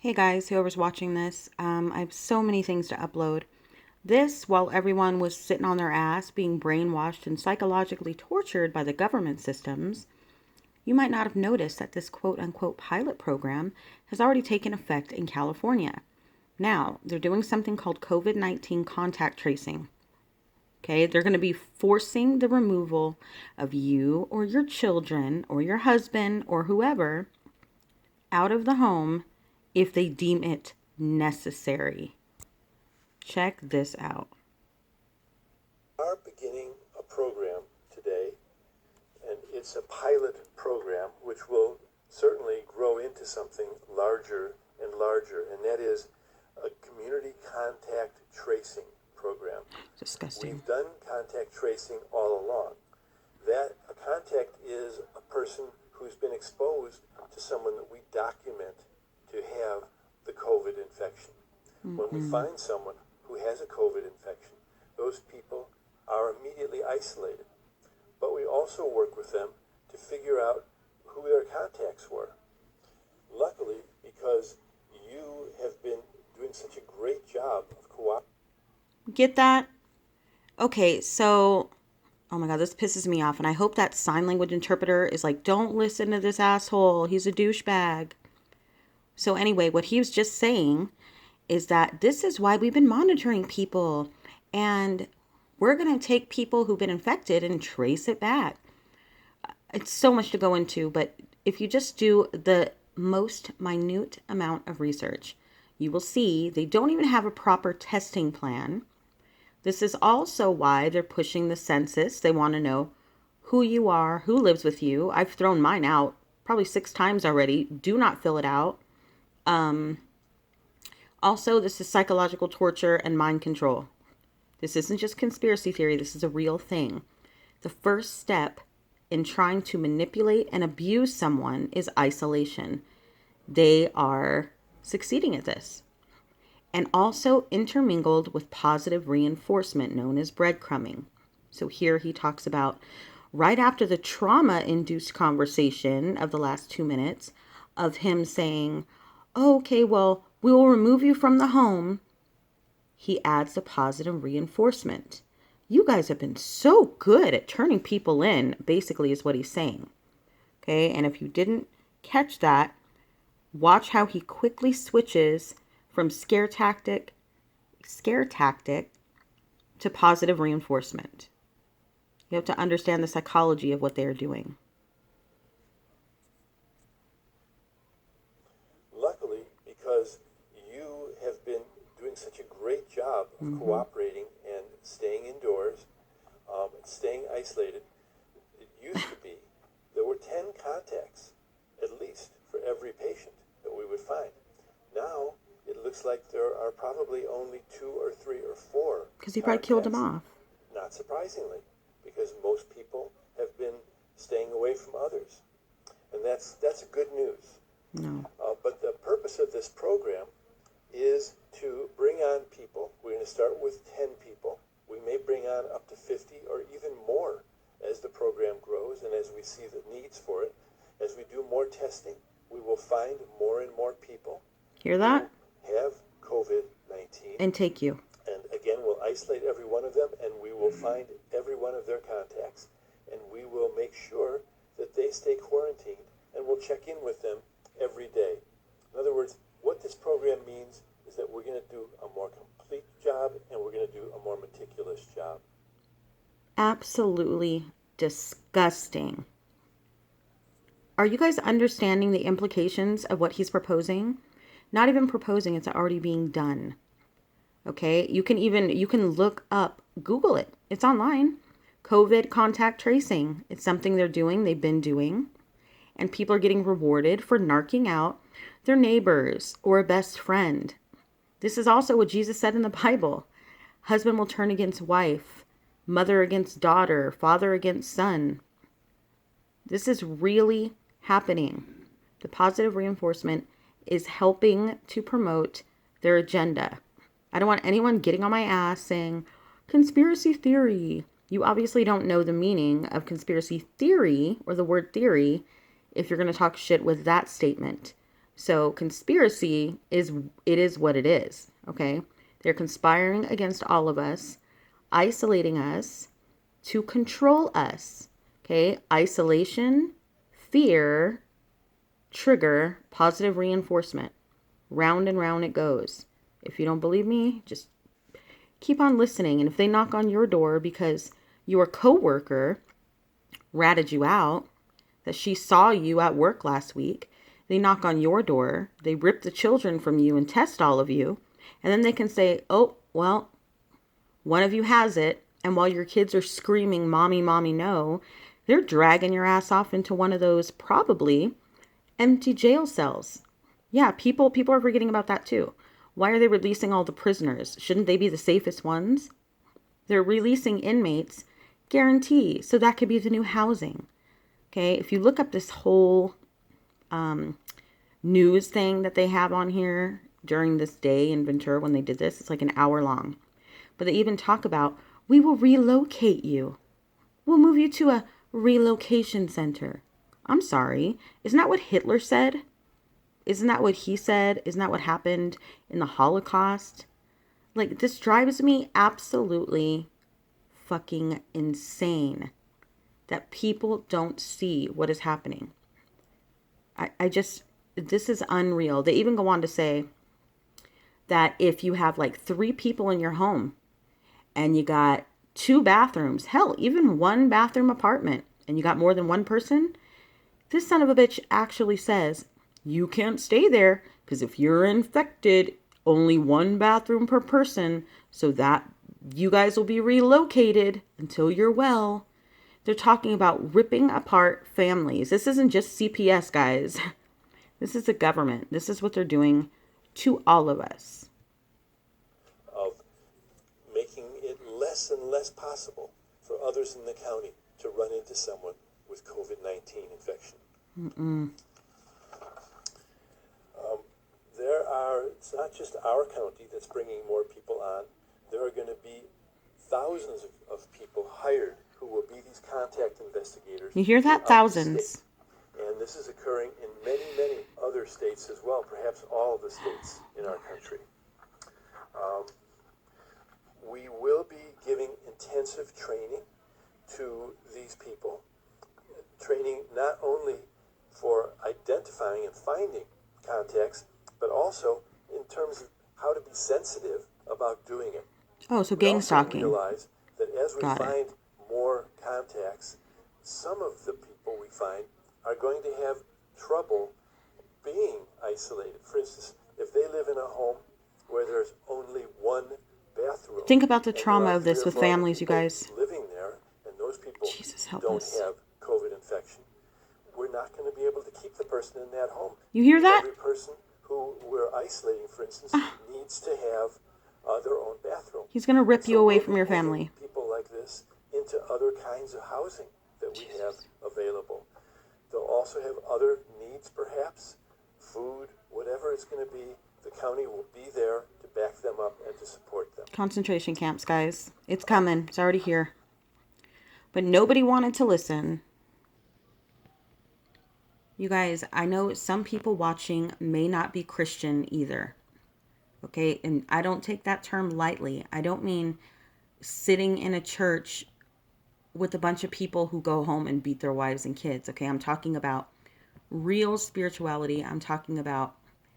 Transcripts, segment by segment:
Hey guys, whoever's watching this, I have so many things to upload. This, while everyone was sitting on their ass, being brainwashed and psychologically tortured by the government systems, you might not have noticed that this quote unquote pilot program has already taken effect in California. Now, they're doing something called COVID-19 contact tracing. Okay, they're going to be forcing the removal of you or your children or your husband or whoever out of the home if they deem it necessary. Check this out. We are beginning a program today, and it's a pilot program which will certainly grow into something larger and larger, and that is a community contact tracing program. Disgusting. We've done contact tracing all along. That a contact is a person who's been exposed to someone that we document to have the COVID infection. When we find someone who has a COVID infection, those people are immediately isolated. But we also work with them to figure out who their contacts were. Luckily, because you have been doing such a great job of cooperating. Get that? Okay, so, oh my God, this pisses me off. And I hope that sign language interpreter is like, don't listen to this asshole. He's a douchebag. So anyway, what he was just saying is that this is why we've been monitoring people. And we're going to take people who've been infected and trace it back. It's so much to go into, but if you just do the most minute amount of research, you will see they don't even have a proper testing plan. This is also why they're pushing the census. They want to know who you are, who lives with you. I've thrown mine out probably 6 times already. Do not fill it out. Also, this is psychological torture and mind control. This isn't just conspiracy theory. This is a real thing. The first step in trying to manipulate and abuse someone is isolation. They are succeeding at this. And also intermingled with positive reinforcement known as breadcrumbing. So here he talks about right after the trauma-induced conversation of the last 2 minutes of him saying, oh, okay, well, we will remove you from the home. He adds the positive reinforcement. You guys have been so good at turning people in, basically is what he's saying. Okay, and if you didn't catch that, watch how he quickly switches from scare tactic to positive reinforcement. You have to understand the psychology of what they are doing. Luckily, because you have been doing such a great job of cooperating and staying indoors, staying isolated, it used to be there were 10 contacts, at least, for every patient that we would find. Now, it looks like there are probably only 2 or 3 or 4. Because he probably killed him off. Not surprisingly, because most people have been staying away from others. And that's good news. No. But the purpose of this program is to bring on people. We're going to start with 10 people. We may bring on up to 50 or even more as the program grows and as we see the needs for it. As we do more testing, we will find more and more people. Hear that? Who have COVID-19. And take you. And again, we'll isolate every one of them, and we will find every one of their contacts, and we will make sure that they stay quarantined, and we'll check in with them every day. In other words, what this program means is that we're going to do a more complete job, and we're going to do a more meticulous job. Absolutely disgusting. Are you guys understanding the implications of what he's proposing? Not even proposing, it's already being done. Okay, you can look up, Google it. It's online. COVID contact tracing. It's something they're doing, they've been doing. And people are getting rewarded for narking out their neighbors or a best friend. This is also what Jesus said in the Bible. Husband will turn against wife, mother against daughter, father against son. This is really happening. The positive reinforcement is helping to promote their agenda. I don't want anyone getting on my ass saying, conspiracy theory. You obviously don't know the meaning of conspiracy theory or the word theory if you're going to talk shit with that statement. So conspiracy is what it is, okay? They're conspiring against all of us, isolating us to control us, okay? Isolation, fear, trigger, positive reinforcement. Round and round it goes. If you don't believe me, just keep on listening. And if they knock on your door because your coworker ratted you out, that she saw you at work last week, they knock on your door, they rip the children from you and test all of you, and then they can say, oh, well, one of you has it, and while your kids are screaming, mommy, mommy, no, they're dragging your ass off into one of those probably empty jail cells. Yeah, people are forgetting about that too. Why are they releasing all the prisoners? Shouldn't they be the safest ones? They're releasing inmates, guarantee, so that could be the new housing. Okay, if you look up this whole news thing that they have on here during this day in Ventura when they did this, it's like an hour long. But they even talk about, we will relocate you. We'll move you to a relocation center. I'm sorry. Isn't that what Hitler said? Isn't that what he said? Isn't that what happened in the Holocaust? Like, this drives me absolutely fucking insane that people don't see what is happening. I just, this is unreal. They even go on to say that if you have like 3 people in your home and you got 2 bathrooms, hell, even 1 bathroom apartment, and you got more than 1 person, this son of a bitch actually says, you can't stay there because if you're infected, only 1 bathroom per person, so that you guys will be relocated until you're well. They're talking about ripping apart families. This isn't just CPS, guys. This is the government. This is what they're doing to all of us. Of making it less and less possible for others in the county to run into someone with COVID-19 infection. It's not just our county that's bringing more people on. There are going to be thousands of people hired who will be these contact investigators. You hear that? Thousands. And this is occurring in many, many other states as well, perhaps all of the states in our country. We will be giving intensive training to these people. Training not only for identifying and finding contacts, but also in terms of how to be sensitive about doing it. Oh, so gang stalking. We realize that as we find more contacts, some of the people we find are going to have trouble being isolated. For instance, if they live in a home where there's only 1 bathroom. Think about the trauma of this with families, you guys. Living there, and those people don't have COVID infection. We're not going to be able to keep the person in that home. You hear that? Every person who we're isolating, for instance, needs to have their own bathroom. He's going to rip you away from your family. People like this into other kinds of housing that we have available. They'll also have other needs, perhaps, food, whatever it's going to be. The county will be there to back them up and to support them. Concentration camps, guys. It's coming. It's already here. But nobody wanted to listen. You guys, I know some people watching may not be Christian either. Okay? And I don't take that term lightly. I don't mean sitting in a church with a bunch of people who go home and beat their wives and kids. Okay? I'm talking about real spirituality. I'm talking about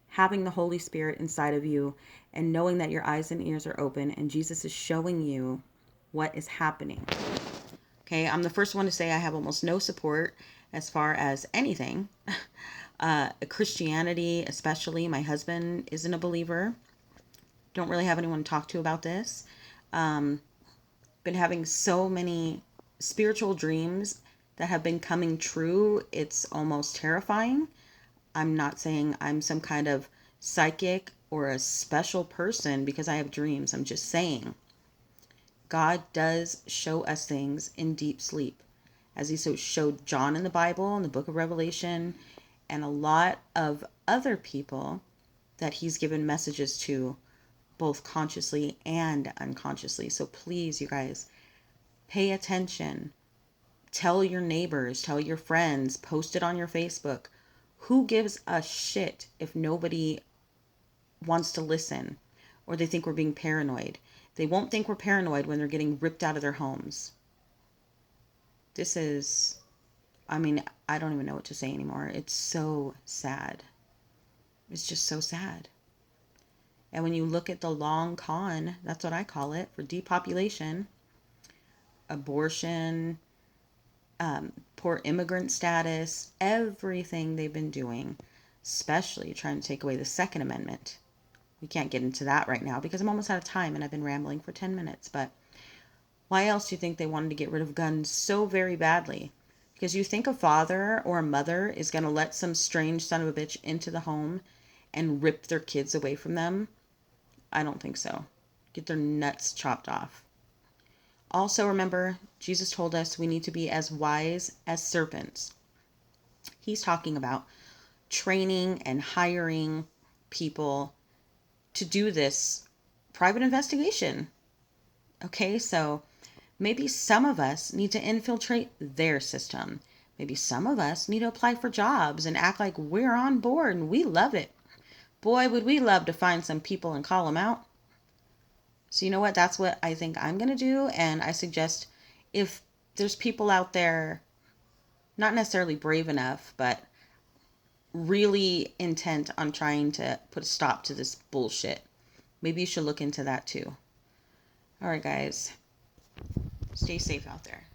having the Holy Spirit inside of you and knowing that your eyes and ears are open and Jesus is showing you what is happening. Okay? I'm the first one to say I have almost no support as far as anything. Christianity, especially. My husband isn't a believer. Don't really have anyone to talk to about this. Been having so many spiritual dreams that have been coming true. It's almost terrifying. I'm not saying I'm some kind of psychic or a special person because I have dreams. I'm just saying God does show us things in deep sleep, as he so showed John in the Bible, in the book of Revelation, and a lot of other people that he's given messages to, both consciously and unconsciously. So please, you guys, pay attention. Tell your neighbors, tell your friends, post it on your Facebook. Who gives a shit if nobody wants to listen or they think we're being paranoid? They won't think we're paranoid when they're getting ripped out of their homes. This is, I mean, I don't even know what to say anymore. It's so sad. It's just so sad. And when you look at the long con, that's what I call it, for depopulation, abortion, poor immigrant status, everything they've been doing, especially trying to take away the Second Amendment. We can't get into that right now because I'm almost out of time and I've been rambling for 10 minutes. But why else do you think they wanted to get rid of guns so very badly? Because you think a father or a mother is going to let some strange son of a bitch into the home and rip their kids away from them? I don't think so. Get their nuts chopped off. Also, remember, Jesus told us we need to be as wise as serpents. He's talking about training and hiring people to do this private investigation. Okay, so maybe some of us need to infiltrate their system. Maybe some of us need to apply for jobs and act like we're on board and we love it. Boy, would we love to find some people and call them out. So you know what? That's what I think I'm going to do. And I suggest if there's people out there, not necessarily brave enough, but really intent on trying to put a stop to this bullshit, maybe you should look into that too. All right, guys. Stay safe out there.